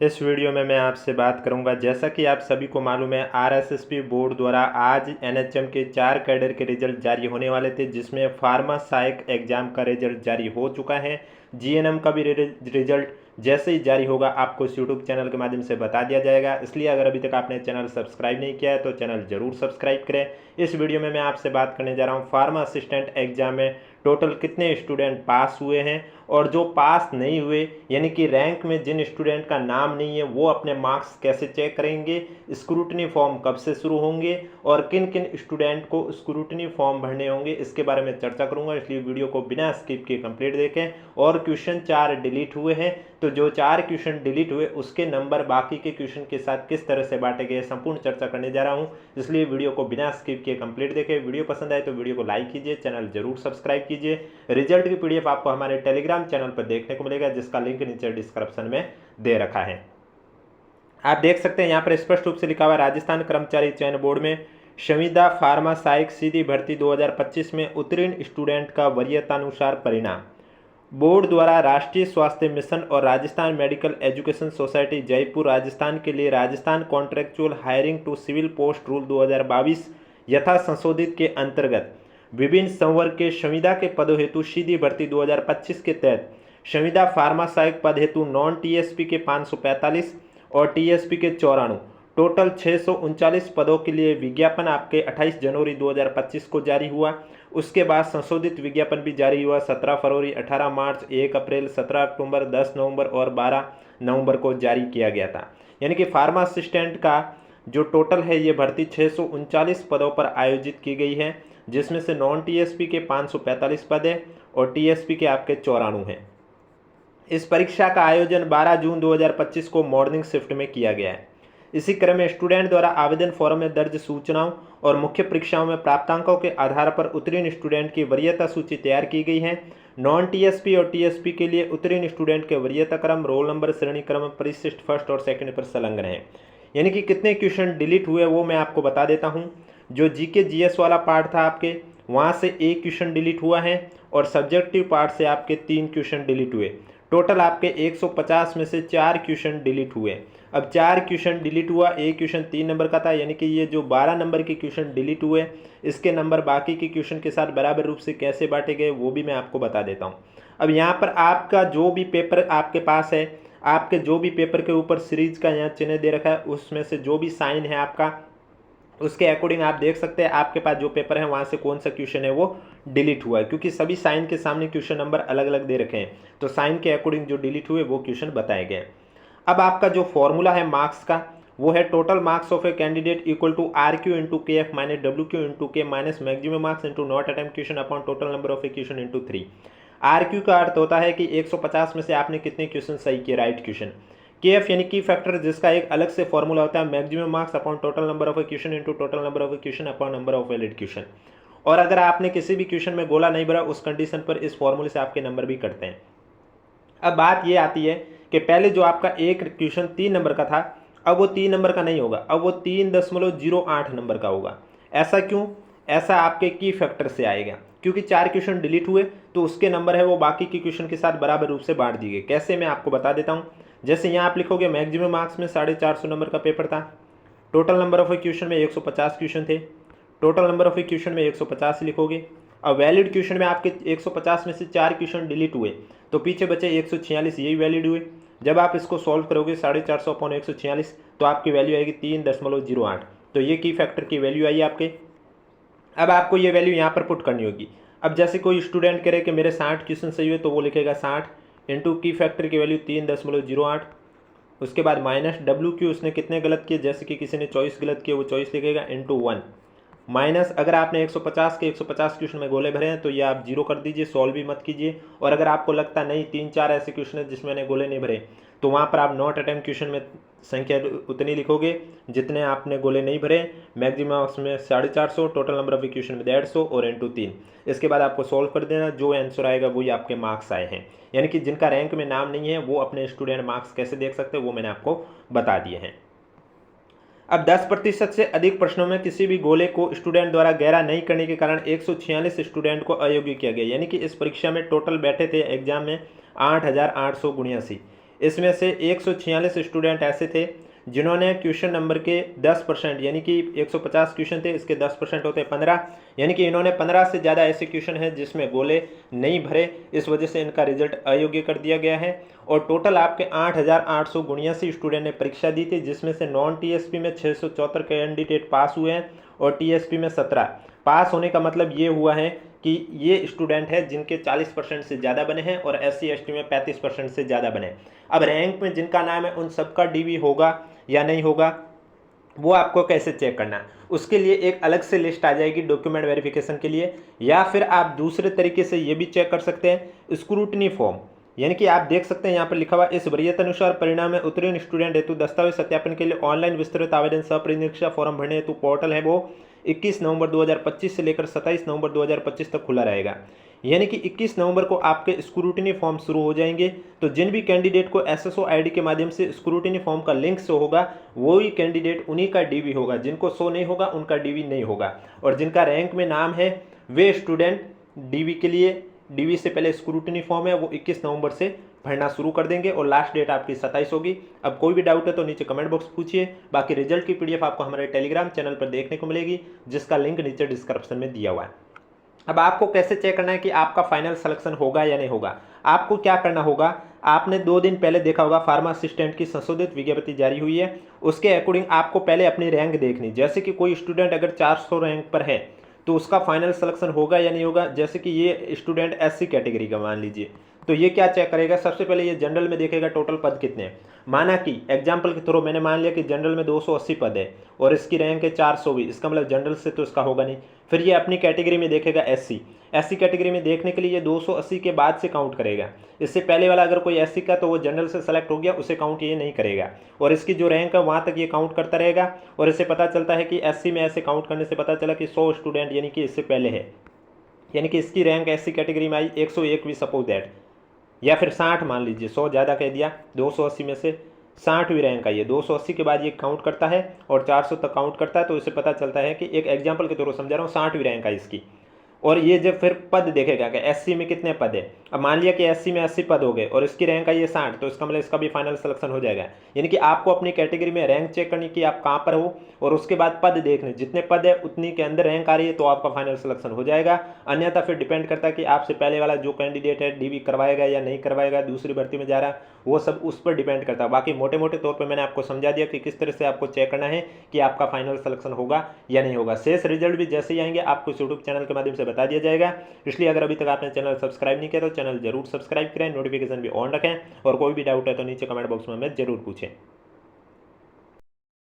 इस वीडियो में मैं आपसे बात करूंगा, जैसा कि आप सभी को मालूम है, आरएसएसबी बोर्ड द्वारा आज एनएचएम के 4 कैडर के रिजल्ट जारी होने वाले थे, जिसमें फार्मा सहायक एग्जाम का रिजल्ट जारी हो चुका है। जीएनएम का भी रिजल्ट जैसे ही जारी होगा आपको इस यूट्यूब चैनल के माध्यम से बता दिया जाएगा। इसलिए अगर अभी तक आपने चैनल सब्सक्राइब नहीं किया है तो चैनल जरूर सब्सक्राइब करें। इस वीडियो में मैं आपसे बात करने जा रहा हूँ फार्मा असिस्टेंट एग्जाम में टोटल कितने स्टूडेंट पास हुए हैं, और जो पास नहीं हुए यानी कि रैंक में जिन स्टूडेंट का नाम नहीं है वो अपने मार्क्स कैसे चेक करेंगे, स्क्रूटनी फॉर्म कब से शुरू होंगे और किन किन स्टूडेंट को स्क्रूटनी फॉर्म भरने होंगे, इसके बारे में चर्चा करूंगा। इसलिए वीडियो को बिना स्किप किए कंप्लीट देखें। और क्वेश्चन 4 डिलीट हुए हैं, तो जो 4 क्वेश्चन डिलीट हुए उसके नंबर बाकी के क्वेश्चन के साथ किस तरह से बांटे गए, संपूर्ण चर्चा करने जा रहा हूं। इसलिए वीडियो को बिना स्किप किए कंप्लीट देखें। वीडियो पसंद आए तो वीडियो को लाइक कीजिए, चैनल जरूर सब्सक्राइब कीजिए। रिजल्ट की पीडीएफ आपको हमारे टेलीग्राम चैनल पर देखने को मिलेगा, जिसका लिंक नीचे डिस्क्रिप्शन में दे रखा है। आप देख सकते हैं यहाँ पर स्पष्ट रूप से लिखा हुआ है, राजस्थान कर्मचारी चयन बोर्ड में संविदा फार्मा सहायक सीधी भर्ती 2025 में उत्तीर्ण स्टूडेंट का वरीयतानुसार परिणाम। बोर्ड द्वारा राष्ट्रीय स्वास्थ्य मिशन और Rajasthan medical education society Jaipur Rajasthan के लिए Rajasthan contractual hiring to civil post rule 2022 यथा संशोधित के अंतर्गत विभिन्न संवर्ग के संविदा के पदों हेतु सीधी भर्ती 2025 के तहत संविदा फार्मा सहायक पद हेतु नॉन टीएसपी के 545 और टीएसपी के 94 टोटल 639 पदों के लिए विज्ञापन आपके 28 जनवरी 2025 को जारी हुआ। उसके बाद संशोधित विज्ञापन भी जारी हुआ 17 फरवरी, 18 मार्च, 1 अप्रैल, 17 अक्टूबर, 10 नवंबर और 12 नवंबर को जारी किया गया था। यानी कि फार्मा असिस्टेंट का जो टोटल है ये भर्ती 639 पदों पर आयोजित की गई है, जिसमें से नॉन टीएसपी के 545 पद है और टीएसपी के आपके 94 हैं। इस परीक्षा का आयोजन 12 जून 2025 को मॉर्निंग शिफ्ट में किया गया है। इसी क्रम में स्टूडेंट द्वारा आवेदन फॉर्म में दर्ज सूचनाओं और मुख्य परीक्षाओं में प्राप्तांकों के आधार पर उत्तीर्ण स्टूडेंट की वरीयता सूची तैयार की गई है। नॉन टीएसपी और टीएसपी के लिए उत्तीर्ण स्टूडेंट के वरीयता क्रम, रोल नंबर, श्रेणी क्रम, परिशिष्ट फर्स्ट और सेकंड पर संलग्न है। यानी कि कितने क्वेश्चन डिलीट हुए वो मैं आपको बता देता हूँ। जो जीके जीएस वाला पार्ट था आपके, वहाँ से 1 क्वेश्चन डिलीट हुआ है और सब्जेक्टिव पार्ट से आपके 3 क्वेश्चन डिलीट हुए। टोटल आपके 150 में से 4 क्वेश्चन डिलीट हुए। अब 4 क्वेश्चन डिलीट हुआ, एक क्वेश्चन 3 नंबर का था, यानी कि ये जो 12 नंबर के क्वेश्चन डिलीट हुए इसके नंबर बाकी के क्वेश्चन के साथ बराबर रूप से कैसे बांटे गए वो भी मैं आपको बता देता हूँ। अब यहाँ पर आपका जो भी पेपर आपके पास है, आपके जो भी पेपर के ऊपर सीरीज का यहाँ चिन्ह दे रखा है, उसमें से जो भी साइन है आपका, उसके अकॉर्डिंग आप देख सकते हैं आपके पास जो पेपर है वहाँ से कौन सा क्वेश्चन है वो डिलीट हुआ है, क्योंकि सभी साइन के सामने क्वेश्चन नंबर अलग अलग दे रखे हैं, तो साइन के अकॉर्डिंग जो डिलीट हुए वो क्वेश्चन बताए गए। अब आपका जो फॉर्मूला है मार्क्स का, वो है total marks of a candidate equal to R Q into K F minus W Q into K minus maximum marks into not attempt question upon total number of a question into 3। R Q का अर्थ होता है कि 150 में से आपने कितने question सही किए, राइट क्वेश्चन। के एफ यानी की फैक्टर, जिसका एक अलग से फॉर्मूला होता है maximum marks upon total number of a question into total number of a question upon number of valid question. और अगर आपने किसी भी क्वेश्चन में गोला नहीं भरा उस कंडीशन पर इस फॉर्मूले से आपके नंबर भी कटते हैं। अब बात ये आती है कि पहले जो आपका एक क्वेश्चन 3 नंबर का था, अब वो 3 नंबर का नहीं होगा, अब वो 3.08 नंबर का होगा। ऐसा क्यों? ऐसा आपके की फैक्टर से आएगा, क्योंकि 4 क्वेश्चन डिलीट हुए तो उसके नंबर है वो बाकी के क्वेश्चन के साथ बराबर रूप से बांट दिए गए। कैसे, मैं आपको बता देता हूँ। जैसे यहाँ आप लिखोगे मैक्सिमम मार्क्स में 450 नंबर का पेपर था, total number of a question में 150 क्वेश्चन थे, total number of a question में 150 लिखोगे। अब वैलिड क्वेश्चन में आपके 150 में से 4 क्वेश्चन डिलीट हुए तो पीछे बचे 146, यही वैलिड हुए। जब आप इसको सॉल्व करोगे 450 अपॉन 146 तो आपकी वैल्यू आएगी 3.08। तो ये की फैक्टर की वैल्यू आई आपके। अब आपको ये वैल्यू यहाँ पर पुट करनी होगी। अब जैसे कोई स्टूडेंट करे कि मेरे 60 क्वेश्चन सही हुए, तो वो लिखेगा 60 इंटू की फैक्टर की वैल्यू 3.08, उसके बाद माइनस डब्ल्यू क्यू उसने कितने गलत किए, जैसे कि किसी ने 24 गलत किए वो 24 लिखेगा इंटू 1 माइनस, अगर आपने 150 के 150 क्वेश्चन में गोले भरे हैं तो ये आप 0 कर दीजिए, सॉल्व भी मत कीजिए। और अगर आपको लगता नहीं 3-4 ऐसे क्वेश्चन है जिसमें मैंने गोले नहीं भरे, तो वहाँ पर आप नॉट अटेम्प्ट क्वेश्चन में संख्या उतनी लिखोगे जितने आपने गोले नहीं भरे। मैक्सिमम में 450, टोटल नंबर ऑफ क्वेश्चन में 150 और इंटू 3। इसके बाद आपको सॉल्व कर देना, जो आंसर आएगा वही आपके मार्क्स आए हैं। यानी कि जिनका रैंक में नाम नहीं है वो अपने स्टूडेंट मार्क्स कैसे देख सकते हैं वो मैंने आपको बता दिए हैं। अब 10% से अधिक प्रश्नों में किसी भी गोले को स्टूडेंट द्वारा गहरा नहीं करने के कारण 146 स्टूडेंट को अयोग्य किया गया। यानी कि इस परीक्षा में टोटल बैठे थे एग्जाम में 8,879। इसमें से 146 स्टूडेंट ऐसे थे जिन्होंने क्वेश्चन नंबर के 10% यानी कि 150 क्वेश्चन थे, इसके 10% होते 15, यानी कि इन्होंने 15 से ज़्यादा ऐसे क्वेश्चन हैं जिसमें गोले नहीं भरे, इस वजह से इनका रिजल्ट अयोग्य कर दिया गया है। और टोटल आपके 8,879 स्टूडेंट ने परीक्षा दी थी, जिसमें से नॉन टीएसपी में 674 कैंडिडेट पास हुए हैं और टीएसपी में 17। पास होने का मतलब ये हुआ है कि ये स्टूडेंट है जिनके 40% से ज़्यादा बने हैं और SC ST में 35% से ज़्यादा बने। अब रैंक में जिनका नाम है उन सबका DV होगा या नहीं होगा, वो आपको कैसे चेक करना है, उसके लिए एक अलग से लिस्ट आ जाएगी डॉक्यूमेंट वेरिफिकेशन के लिए। या फिर आप दूसरे तरीके से ये भी चेक कर सकते हैं, स्क्रूटनी फॉर्म, यानी कि आप देख सकते हैं यहाँ पर लिखा हुआ इस वरीयतानुसार परिणाम में उत्तीर्ण स्टूडेंट हेतु दस्तावेज सत्यापन के लिए ऑनलाइन विस्तृत आवेदन सह फॉर्म भरने हेतु पोर्टल है वो 21 नवंबर 2025 से लेकर 27 नवंबर 2025 तक खुला रहेगा। यानी कि 21 नवंबर को आपके स्क्रूटनी फॉर्म शुरू हो जाएंगे। तो जिन भी कैंडिडेट को SSO ID के माध्यम से स्क्रूटनी फॉर्म का लिंक शो होगा वो ही कैंडिडेट उन्हीं का DV होगा, जिनको शो नहीं होगा उनका DV नहीं होगा। और जिनका रैंक में नाम है वे स्टूडेंट DV के लिए, DV से पहले स्क्रूटनी फॉर्म है वो 21 नवंबर से भरना शुरू कर देंगे और लास्ट डेट आपकी 27 होगी। अब कोई भी डाउट है तो नीचे कमेंट बॉक्स पूछिए। बाकी रिजल्ट की PDF आपको हमारे टेलीग्राम चैनल पर देखने को मिलेगी, जिसका लिंक नीचे डिस्क्रिप्शन में दिया हुआ है। अब आपको कैसे चेक करना है कि आपका फाइनल सिलेक्शन होगा या नहीं होगा। आपको क्या करना होगा, आपने 2 दिन पहले देखा होगा फार्मा असिस्टेंट की संशोधित विज्ञप्ति जारी हुई है, उसके अकॉर्डिंग आपको पहले अपनी रैंक देखनी। जैसे कि कोई स्टूडेंट अगर 400 रैंक पर है तो उसका फाइनल सिलेक्शन होगा या नहीं होगा। जैसे कि ये स्टूडेंट SC कैटेगरी का मान लीजिए, तो ये क्या चेक करेगा, सबसे पहले ये जनरल में देखेगा टोटल पद कितने हैं। माना कि एग्जाम्पल के थ्रू मैंने मान लिया कि जनरल में 280 पद है और इसकी रैंक है 420, इसका मतलब जनरल से तो इसका होगा नहीं। फिर ये अपनी कैटेगरी में देखेगा SC कैटेगरी में देखने के लिए ये 280 के बाद से काउंट करेगा। इससे पहले वाला अगर कोई SC का तो वो जनरल से सेलेक्ट हो गया, उसे काउंट ये नहीं करेगा और इसकी जो रैंक है वहाँ तक ये काउंट करता रहेगा। और इससे पता चलता है कि SC में ऐसे काउंट करने से पता चला कि 100 स्टूडेंट यानी कि इससे पहले है, यानी कि इसकी रैंक SC कैटेगरी में आई 101 भी सपोज दैट, या फिर 60 मान लीजिए, 100 ज़्यादा कह दिया, 280 में से 60वीं रैंक आई है। 280 के बाद ये काउंट करता है और 400 तक काउंट करता है, तो इससे पता चलता है कि एक एग्जाम्पल के थ्रू समझा रहा हूँ 60वीं रैंक आई इसकी। और ये जब फिर पद देखेगा कि SC में कितने पद है, अब मान लिया कि SC में 80 पद हो गए और इसकी रैंक आई है 60, तो इसका मतलब इसका भी फाइनल सिलेक्शन हो जाएगा। यानी कि आपको अपनी कैटेगरी में रैंक चेक करनी कि आप कहाँ पर हो और उसके बाद पद देखने, जितने पद है उतनी के अंदर रैंक आ रही है तो आपका फाइनल सिलेक्शन हो जाएगा। अन्यथा फिर डिपेंड करता है कि आपसे पहले वाला जो कैंडिडेट है DV करवाएगा या नहीं करवाएगा, दूसरी भर्ती में जा रहा है, वो सब उस पर डिपेंड करता है। बाकी मोटे मोटे तौर पर मैंने आपको समझा दिया कि किस तरह से आपको चेक करना है कि आपका फाइनल सिलेक्शन होगा या नहीं होगा। शेष रिजल्ट भी जैसे ही आएंगे आपको यूट्यूब चैनल के माध्यम से बता दिया जाएगा। इसलिए अगर अभी तक आपने चैनल सब्सक्राइब नहीं किया तो चैनल जरूर सब्सक्राइब करें, नोटिफिकेशन भी ऑन रखें और कोई भी डाउट है तो नीचे कमेंट बॉक्स में हमें जरूर पूछें।